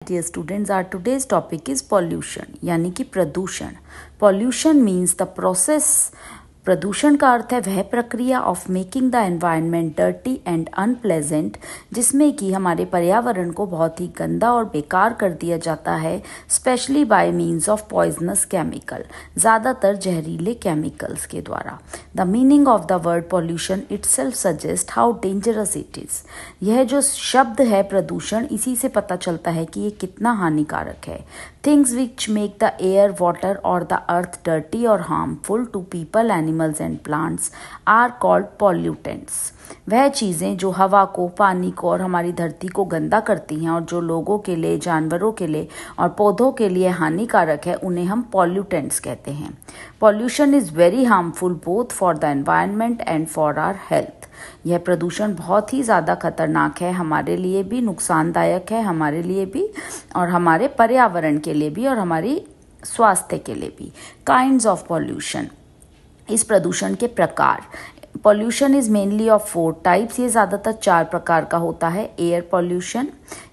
Dear students, our today's topic is pollution यानी कि प्रदूषण. Pollution means the process. प्रदूषण का अर्थ है वह प्रक्रिया of making the environment dirty and unpleasant जिसमें कि हमारे पर्यावरण को बहुत ही गंदा और बेकार कर दिया जाता है, specially bye means of poisonous chemical, ज़्यादातर जहरीले केमिकल्स के द्वारा. The meaning of the word pollution itself suggest how dangerous it is. यह जो शब्द है प्रदूषण, इसी से पता चलता है कि ये कितना हानिकारक है. Things which make the air, water or the earth dirty or harmful to people, animals and plants are called pollutants. वह चीज़ें जो हवा को, पानी को और हमारी धरती को गंदा करती हैं और जो लोगों के लिए, जानवरों के लिए और पौधों के लिए हानिकारक है, उन्हें हम pollutants कहते हैं. Pollution is very harmful both for the environment and for our health. यह प्रदूषण बहुत ही ज़्यादा खतरनाक है, हमारे लिए भी नुकसानदायक है, हमारे लिए भी और हमारे पर्यावरण के लिए भी और हमारी स्वास्थ्य के लिए भी. Kinds of pollution. इस प्रदूषण के प्रकार. Pollution is mainly of 4 types. ये ज़्यादातर 4 प्रकार का होता है. एयर पॉल्यूशन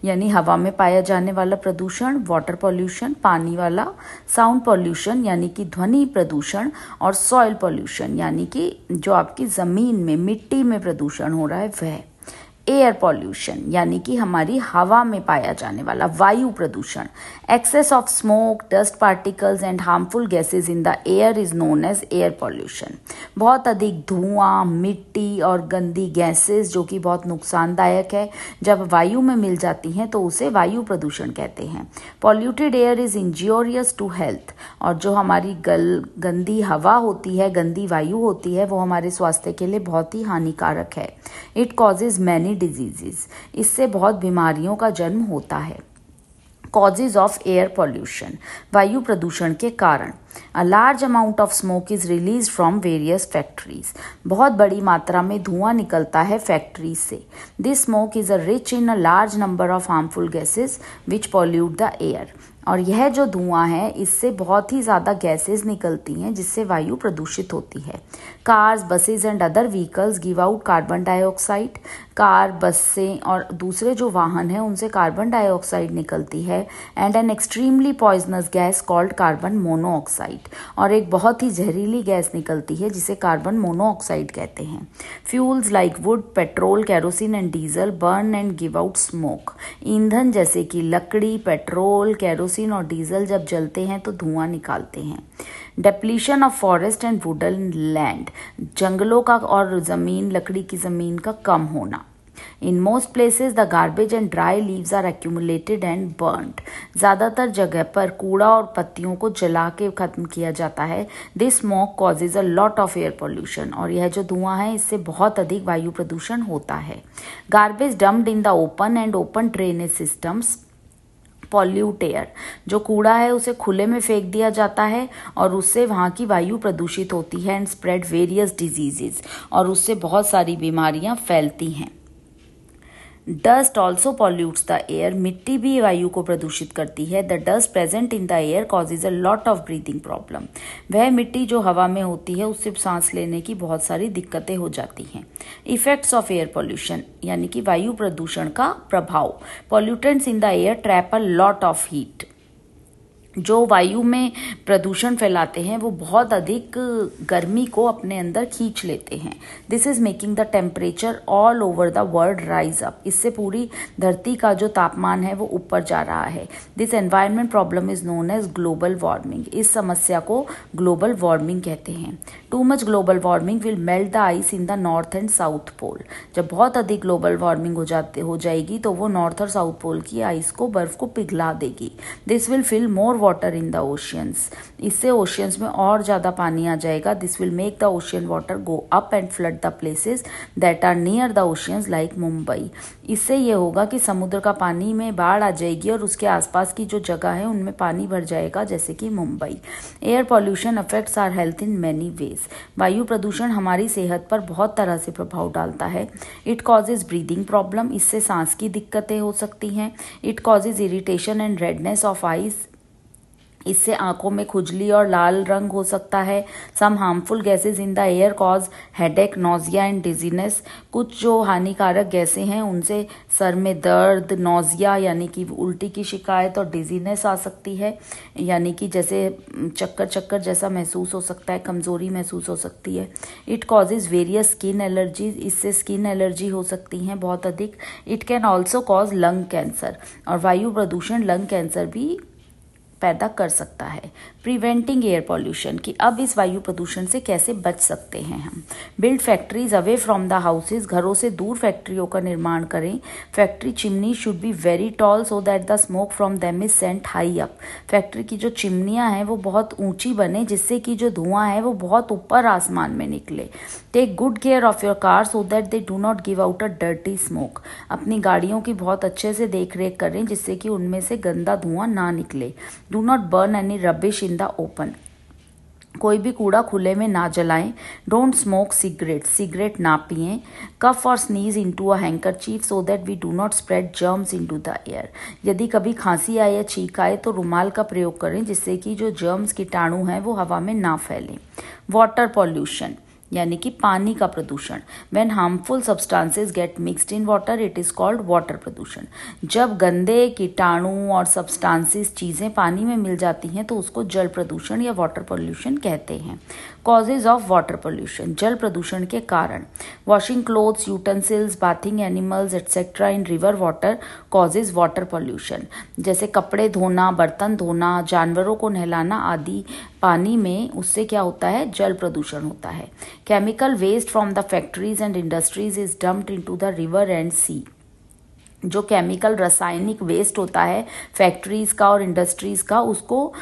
यानी हवा में पाया जाने वाला प्रदूषण, वाटर पॉल्यूशन पानी वाला, साउंड पॉल्यूशन यानी कि ध्वनि प्रदूषण और सॉइल पॉल्यूशन यानी कि जो आपकी ज़मीन में, मिट्टी में प्रदूषण हो रहा है वह. एयर पॉल्यूशन यानी कि हमारी हवा में पाया जाने वाला वायु प्रदूषण. Excess of smoke, dust particles and harmful gases in the air is known as air pollution. बहुत अधिक धुआं, मिट्टी और गंदी गैसेज जो कि बहुत नुकसानदायक है, जब वायु में मिल जाती हैं तो उसे वायु प्रदूषण कहते हैं. Polluted air is injurious to health. और जो हमारी गंदी हवा होती है, गंदी वायु होती है, वो हमारे स्वास्थ्य के लिए बहुत ही हानिकारक है. It causes many diseases. इससे बहुत बीमारियों का जन्म होता है. Causes of air pollution. वायु प्रदूषण के कारण. A large amount of smoke is released from various factories. बहुत बड़ी मात्रा में धुआं निकलता है फैक्ट्री से. This smoke is rich in a large number of harmful gases which pollute the air. और यह जो धुआं है, इससे बहुत ही ज़्यादा गैसेस निकलती हैं जिससे वायु प्रदूषित होती है. Cars, buses and other vehicles give out carbon dioxide. Car, बसें और दूसरे जो वाहन हैं उनसे कार्बन डाइऑक्साइड निकलती है. And an extremely poisonous gas called carbon monoxide. और एक बहुत ही जहरीली गैस निकलती है जिसे कार्बन मोनोऑक्साइड कहते हैं. Fuels like would, petrol, kerosene and diesel burn and give out smoke. ईंधन जैसे कि लकड़ी, पेट्रोल, केरोसिन और डीजल जब जलते हैं तो धुआं निकालते हैं. Depletion of forest and wooden land. जंगलों का और ज़मीन, लकड़ी की ज़मीन का कम होना. In most places the garbage and dry leaves are accumulated and burnt. ज़्यादातर जगह पर कूड़ा और पत्तियों को जला के खत्म किया जाता है. This smoke causes a lot of air pollution. और यह जो धुआं है, इससे बहुत अधिक वायु प्रदूषण होता है. Garbage dumped in the open and open drainage systems pollute air. जो कूड़ा है उसे खुले में फेंक दिया जाता है और उससे वहाँ की वायु प्रदूषित होती है. And spread various diseases. और उससे बहुत सारी बीमारियाँ फैलती हैं. Dust also pollutes the air. मिट्टी भी वायु को प्रदूषित करती है. The dust present in the air causes a lot of breathing problem. वह मिट्टी जो हवा में होती है उससे सांस लेने की बहुत सारी दिक्कतें हो जाती हैं. इफेक्ट्स ऑफ एयर पॉल्यूशन यानी कि वायु प्रदूषण का प्रभाव. Pollutants in the air trap a lot of heat. जो वायु में प्रदूषण फैलाते हैं वो बहुत अधिक गर्मी को अपने अंदर खींच लेते हैं. This is making the temperature all over the world rise up. इससे पूरी धरती का जो तापमान है वो ऊपर जा रहा है. This environment problem is known as global warming. इस समस्या को ग्लोबल वार्मिंग कहते हैं. Too much global warming will melt the ice in the north and south pole. जब बहुत अधिक ग्लोबल वार्मिंग हो जाएगी तो वो नॉर्थ और साउथ पोल की आइस को, बर्फ को पिघला देगी. This will fill more water in the oceans. इससे ओशियंस में और ज़्यादा पानी आ जाएगा. This will make the ocean water go up and flood the places that are near the oceans like Mumbai. इससे ये होगा कि समुद्र का पानी में बाढ़ आ जाएगी और उसके आसपास की जो जगह है उनमें पानी भर जाएगा, जैसे कि Mumbai. Air pollution affects our health in many ways. वायु प्रदूषण हमारी सेहत पर बहुत तरह से प्रभाव डालता है. It causes breathing problem. इससे सांस की दिक्कतें हो सकती हैं. It causes irritation and redness of eyes. इससे आंखों में खुजली और लाल रंग हो सकता है। Some harmful gases in the air cause headache, nausea and dizziness. कुछ जो हानिकारक गैसें हैं उनसे सर में दर्द, नोजिया यानी कि उल्टी की शिकायत और डिजीनेस आ सकती है, यानी कि जैसे चक्कर चक्कर जैसा महसूस हो सकता है, कमज़ोरी महसूस हो सकती है। It causes various skin allergies. इससे स्किन एलर्जी हो सकती हैं बहुत अधिक। It can also cause lung cancer, और वायु प्रदूषण लंग कैंसर भी पैदा कर सकता है। प्रिवेंटिंग एयर पॉल्यूशन, कि अब इस वायु प्रदूषण से कैसे बच सकते हैं हम। Build factories away from the houses, घरों से दूर फैक्ट्रियों का निर्माण करें। Factory chimney should be very tall so that the smoke from them is sent high up. Factory की जो चिमनियां हैं वो बहुत ऊंची बने, जिससे कि जो धुआं है वो बहुत ऊपर आसमान में निकले। Take good care of your car so that they do not give out a dirty smoke. अपनी गाड़ियों की बहुत अच्छे से देख रेख करें जिससे कि उनमें से गंदा धुआं ना निकले। Do not burn any rubbish in the open. कोई भी कूड़ा खुले में ना जलाएं। डोंट स्मोक सिगरेट, सिगरेट ना पिएं। कफ और sneeze into a handkerchief so that we do not spread germs into the air. यदि कभी खांसी आए या छींक आए तो रुमाल का प्रयोग करें, जिससे कि जो जर्म्स कीटाणु हैं वो हवा में ना फैलें। वाटर पॉल्यूशन यानी कि पानी का प्रदूषण। When harmful substances get mixed in water it is called water प्रदूषण। जब गंदे कीटाणु और सब्सटेंसेस चीज़ें पानी में मिल जाती हैं तो उसको जल प्रदूषण या वाटर पॉल्यूशन कहते हैं। कॉजेज ऑफ वाटर पॉल्यूशन, जल प्रदूषण के कारण। Washing clothes, utensils, bathing animals etcetera इन river water causes water pollution. जैसे कपड़े धोना, बर्तन धोना, जानवरों को नहलाना आदि पानी में, उससे क्या होता है, जल प्रदूषण होता है। Chemical waste from the factories and industries is dumped into the river and sea. जो केमिकल रासायनिक वेस्ट होता है फैक्ट्रीज का और इंडस्ट्रीज का, उसको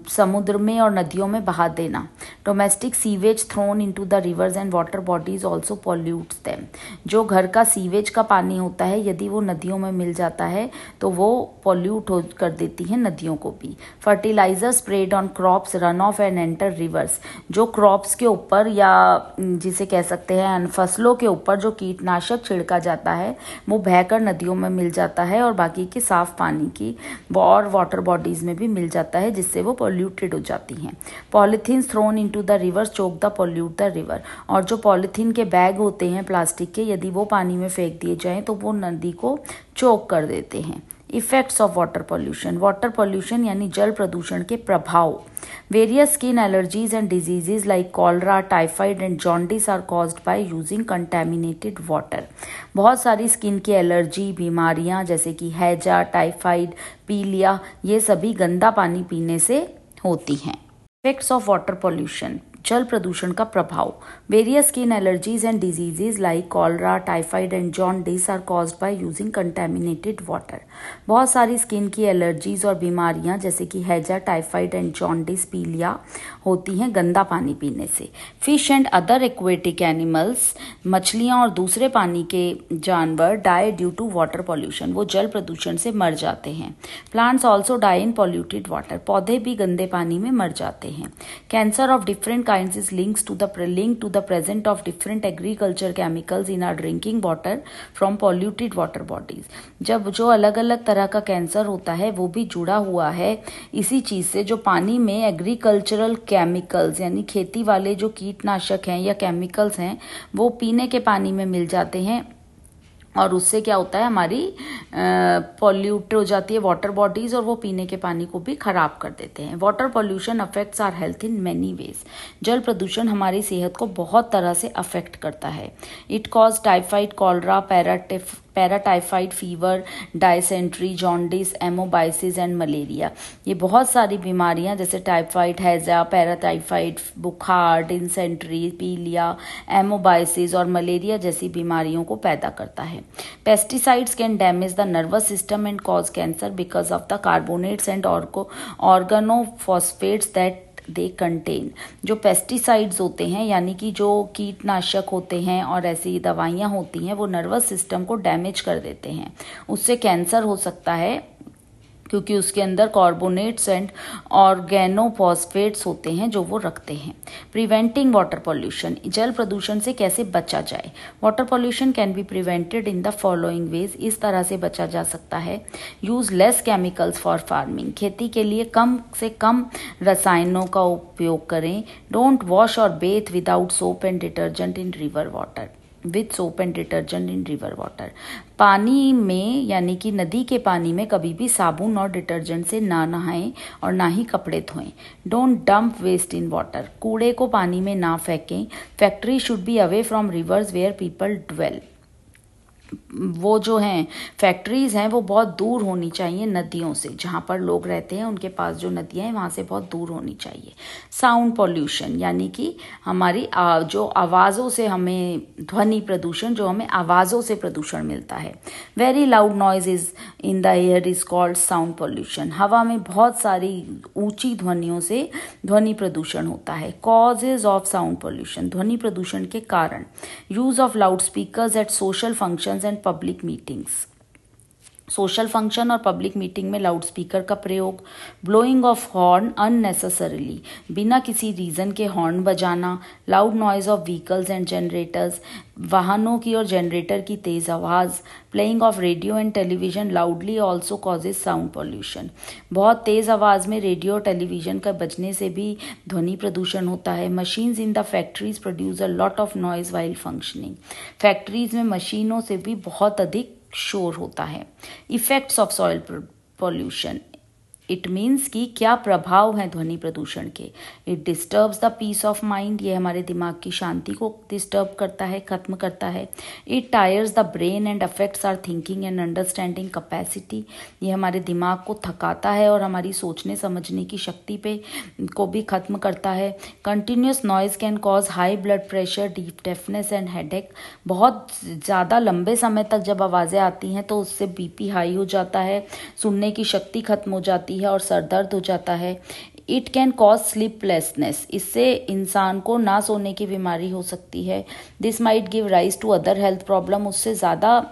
समुद्र में और नदियों में बहा देना। Domestic sewage throne into the reverse and water bodies also pollutes them. जो घर का सीवेज का पानी होता है यदि वो नदियों में मिल जाता है तो वो पॉल्यूट कर देती हैं नदियों को भी। Fertiliser spread on crops run off and enter rivers. जो क्रॉप्स के ऊपर या जिसे कह सकते हैं फसलों के ऊपर जो कीटनाशक छिड़का जाता है वो बहकर नदियों में मिल जाता है और बाकी के साफ पानी की और वाटर बॉडीज में भी मिल जाता है, जिससे वो पॉल्यूटेड हो जाती हैं। Polythene thrown into the river choke the pollute the river. और जो पॉलीथीन के बैग होते हैं प्लास्टिक के, यदि वो पानी में फेंक दिए जाएं तो वो नदी को चोक कर देते हैं। Effects of water pollution, water pollution यानी जल प्रदूषण के प्रभाव। Various skin allergies and diseases like cholera, typhoid and jaundice are caused by using contaminated water. बहुत सारी स्किन की एलर्जी बीमारियां जैसे कि हैजा, टाइफाइड, पीलिया, ये सभी गंदा पानी पीने से होती हैं। इफेक्ट्स ऑफ वाटर पॉल्यूशन, जल प्रदूषण का प्रभाव। Various skin allergies and diseases like cholera, typhoid and jaundice are caused by using contaminated water. बहुत सारी स्किन की एलर्जीज और बीमारियां जैसे कि हैजा, टाइफाइड एंड जॉन्डिस, पीलिया होती हैं गंदा पानी पीने से। Fish and other aquatic animals, मछलियां और दूसरे पानी के जानवर die due to water pollution, वो जल प्रदूषण से मर जाते हैं। Plants also die in polluted water, पौधे भी गंदे पानी में मर जाते हैं। Cancer of different kinds is linked to the presence of different agriculture chemicals in our drinking water from polluted water bodies। जब जो अलग अलग तरह का कैंसर होता है वो भी जुड़ा हुआ है इसी चीज से, जो पानी में एग्रीकल्चरल केमिकल्स यानी खेती वाले जो कीटनाशक हैं या केमिकल्स हैं वो पीने के पानी में मिल जाते हैं और उससे क्या होता है, हमारी पॉल्यूट हो जाती है वाटर बॉडीज और वो पीने के पानी को भी खराब कर देते हैं। Water pollution affects our health in many ways. जल प्रदूषण हमारी सेहत को बहुत तरह से अफेक्ट करता है। It cause typhoid, cholera, paratyphoid fever, dysentery, jaundice, amoebiasis and malaria. ये बहुत सारी बीमारियां जैसे टाइफाइड, हैजा, पैराटाइफाइड, बुखार, डिसेंट्री, पीलिया, एमोबाइसिस और मलेरिया जैसी बीमारियों को पैदा करता है। Pesticides can damage the nervous system and cause cancer because of the carbonates and organophosphates that they contain. जो पेस्टिसाइड्स होते हैं यानी कि जो कीटनाशक होते हैं और ऐसी दवाइयाँ होती हैं वो नर्वस सिस्टम को डैमेज कर देते हैं, उससे कैंसर हो सकता है क्योंकि उसके अंदर कार्बोनेट्स एंड ऑर्गेनोफॉस्फेट्स होते हैं जो वो रखते हैं। प्रिवेंटिंग वाटर पॉल्यूशन, जल प्रदूषण से कैसे बचा जाए। Water pollution can be prevented in the following veg, इस तरह से बचा जा सकता है। Use less chemicals for farming, खेती के लिए कम से कम रसायनों का उपयोग करें। डोंट वॉश और Beth without soap and detergent in river water, with soap and detergent in river water. पानी में यानी कि नदी के पानी में कभी भी साबुन और डिटर्जेंट से ना नहाएं और ना ही कपड़े धोएं। Don't dump waste in water, कूड़े को पानी में ना फेंकें। Factory should be away from rivers where people dwell, वो जो हैं फैक्ट्रीज हैं वो बहुत दूर होनी चाहिए नदियों से, जहाँ पर लोग रहते हैं उनके पास जो नदियाँ हैं वहाँ से बहुत दूर होनी चाहिए। साउंड पॉल्यूशन यानी कि हमारी जो आवाज़ों से हमें ध्वनि प्रदूषण, जो हमें आवाज़ों से प्रदूषण मिलता है। Very loud noise is in the air is called sound pollution, हवा में बहुत सारी ऊंची ध्वनियों से ध्वनि प्रदूषण होता है। कॉजेज ऑफ साउंड पॉल्यूशन, ध्वनि प्रदूषण के कारण। Use of loud speakers at social function and public meetings, social function और पब्लिक मीटिंग में लाउड स्पीकर का प्रयोग। ब्लोइंग ऑफ हॉर्न अननेसेसरीली, बिना किसी रीजन के हॉर्न बजाना। Loud noise of vehicles and generators, वाहनों की और जनरेटर की तेज आवाज़। Playing of radio and television loudly also causes sound pollution, बहुत तेज आवाज़ में रेडियो और टेलीविजन का बजने से भी ध्वनि प्रदूषण होता है। Machines in the factories produce a lot of noise while functioning, factories में मशीनों से भी बहुत अधिक शोर होता है। Effects of soil pollution, it means कि क्या प्रभाव है ध्वनि प्रदूषण के। It disturbs the peace of mind, ये हमारे दिमाग की शांति को डिस्टर्ब करता है, खत्म करता है। It tires the brain and affects our thinking and understanding capacity, ये हमारे दिमाग को थकाता है और हमारी सोचने समझने की शक्ति पे को भी खत्म करता है। Continuous noise can cause high blood pressure, deep deafness and headache, बहुत ज़्यादा लंबे समय तक जब आवाज़ें आती हैं तो उससे बीपी हाई हो जाता है, सुनने की शक्ति खत्म हो जाती है और सर दर्द हो जाता है। इट कैन कॉज स्लीपलेसनेस, इससे इंसान को ना सोने की बीमारी हो सकती है। This might give rise to other health problem, उससे ज़्यादा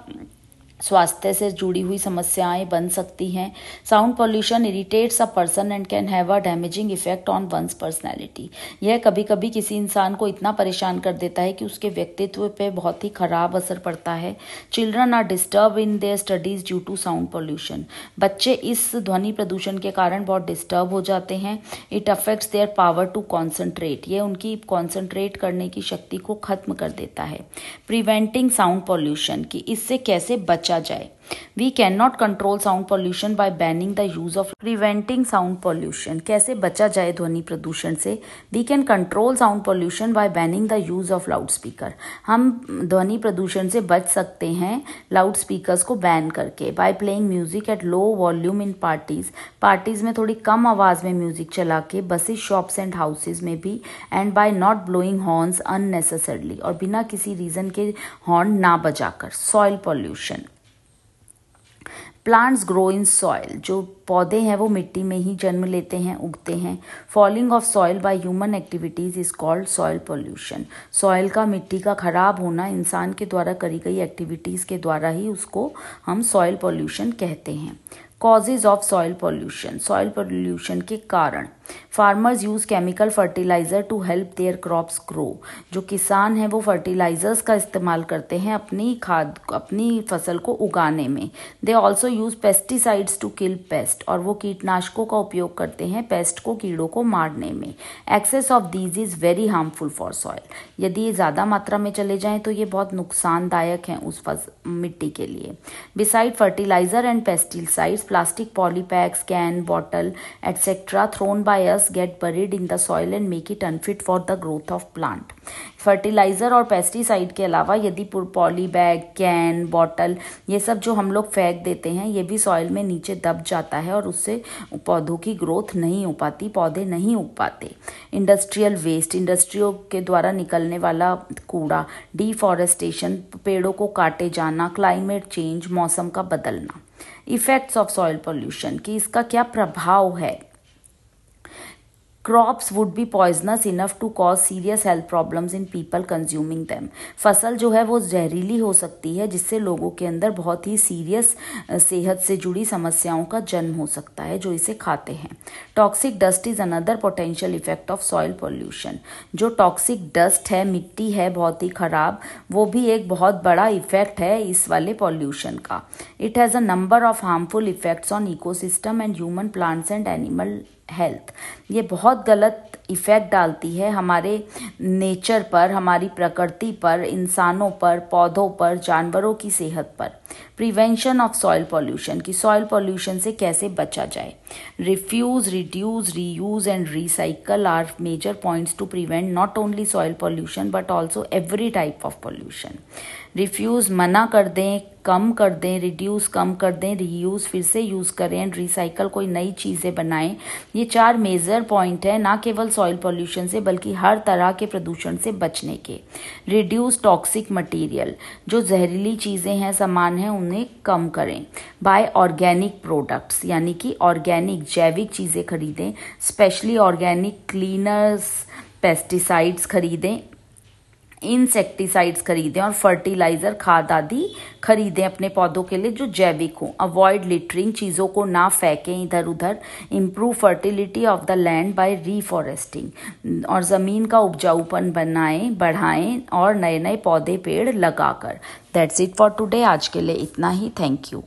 स्वास्थ्य से जुड़ी हुई समस्याएं बन सकती हैं। Sound pollution irritates a person and can have a damaging effect on one's personality, यह कभी कभी किसी इंसान को इतना परेशान कर देता है कि उसके व्यक्तित्व पे बहुत ही खराब असर पड़ता है। Children are disturb in their studies due to sound pollution, बच्चे इस ध्वनि प्रदूषण के कारण बहुत डिस्टर्ब हो जाते हैं। It affects their power to concentrate, ये उनकी कॉन्सेंट्रेट करने की शक्ति को खत्म कर देता है। प्रिवेंटिंग साउंड पॉल्यूशन, कि इससे कैसे बचा जाए। We cannot control sound pollution by banning the use of preventing sound pollution, कैसे बचा जाए ध्वनि प्रदूषण से। We can control sound pollution by banning the use of loudspeaker, हम ध्वनि प्रदूषण से बच सकते हैं लाउड स्पीकर्स को बैन करके। By playing music at low volume in parties, parties में थोड़ी कम आवाज़ में म्यूजिक चला के, बसेस शॉप्स एंड हाउसेज में भी। And by not blowing horns unnecessarily, और बिना किसी रीज़न के हॉर्न ना बजाकर। Soil pollution, plants grow in soil, जो पौधे हैं वो मिट्टी में ही जन्म लेते हैं, उगते हैं। Falling of soil by human activities is called soil pollution, soil का, मिट्टी का खराब होना इंसान के द्वारा करी गई एक्टिविटीज़ के द्वारा ही उसको हम सॉइल पॉल्यूशन कहते हैं। Causes of soil pollution, soil pollution के कारण। Farmers use chemical fertiliser to help their crops grow, जो किसान हैं वो फर्टिलाइजर्स का इस्तेमाल करते हैं अपनी फसल को उगाने में। They also use pesticides to kill pest, और वो कीटनाशकों का उपयोग करते हैं पेस्ट को, कीड़ों को मारने में। Excess of these is very harmful for soil, यदि ये ज़्यादा मात्रा में चले जाएं तो ये बहुत नुकसानदायक हैं उस मिट्टी के लिए। Beside fertiliser and pesticides, plastic polypacks, can, bottle, etc. thrown by us get buried in the soil and make it unfit for the growth of plant. Fertiliser और पेस्टिसाइड के अलावा यदि पॉली बैग, कैन, बॉटल, ये सब जो हम लोग फेंक देते हैं, ये भी सॉइल में नीचे दब जाता है और उससे पौधों की ग्रोथ नहीं हो पाती, पौधे नहीं उग पाते। इंडस्ट्रियल वेस्ट, इंडस्ट्रियों के द्वारा निकलने वाला कूड़ा। डिफॉरेस्टेशन, पेड़ों को काटे जाना। क्लाइमेट चेंज, मौसम का बदलना। इफेक्ट्स ऑफ सॉइल पॉल्यूशन, कि इसका क्या प्रभाव है। Crops would be poisonous enough to cause serious health problems in people consuming them. फसल जो है वो जहरीली हो सकती है, जिससे लोगों के अंदर बहुत ही सीरियस सेहत से जुड़ी समस्याओं का जन्म हो सकता है जो इसे खाते हैं। Toxic dust is another potential effect of soil pollution. जो टॉक्सिक डस्ट है, मिट्टी है बहुत ही खराब, वो भी एक बहुत बड़ा इफेक्ट है इस वाले पॉल्यूशन का। It has a number of harmful effects on ecosystem and human, plants and animal health. ये बहुत गलत इफ़ेक्ट डालती है हमारे नेचर पर, हमारी प्रकृति पर, इंसानों पर, पौधों पर, जानवरों की सेहत पर। प्रिवेंशन ऑफ सॉइल पॉल्यूशन, कि सॉइल पॉल्यूशन से कैसे बचा जाए। Refuse, reduce, reuse and recycle are major points to prevent not only soil pollution but also every type of pollution. Refuse मना कर दें, कम कर दें, रिड्यूस कम कर दें, रीयूज़ फिर से यूज़ करें, एंड रिसाइकल कोई नई चीज़ें बनाएं। ये 4 मेजर पॉइंट है, ना केवल सॉइल पॉल्यूशन से बल्कि हर तरह के प्रदूषण से बचने के। रिड्यूस टॉक्सिक मटेरियल, जो जहरीली चीज़ें हैं, सामान हैं, उन्हें कम करें। बाय ऑर्गेनिक प्रोडक्ट्स, यानी कि ऑर्गेनिक जैविक चीज़ें खरीदें, स्पेशली ऑर्गेनिक क्लीनर्स, पेस्टिसाइड्स खरीदें, इंसेक्टिसाइड्स खरीदें और फर्टिलाइज़र, खाद आदि खरीदें अपने पौधों के लिए जो जैविक हों। अवॉइड लिटरिंग, चीज़ों को ना फेंकें इधर उधर। Improve fertility of the land by reforesting, और ज़मीन का उपजाऊपन बढ़ाएं और नए नए पौधे पेड़ लगाकर। That's it for today. आज के लिए इतना ही। Thank you.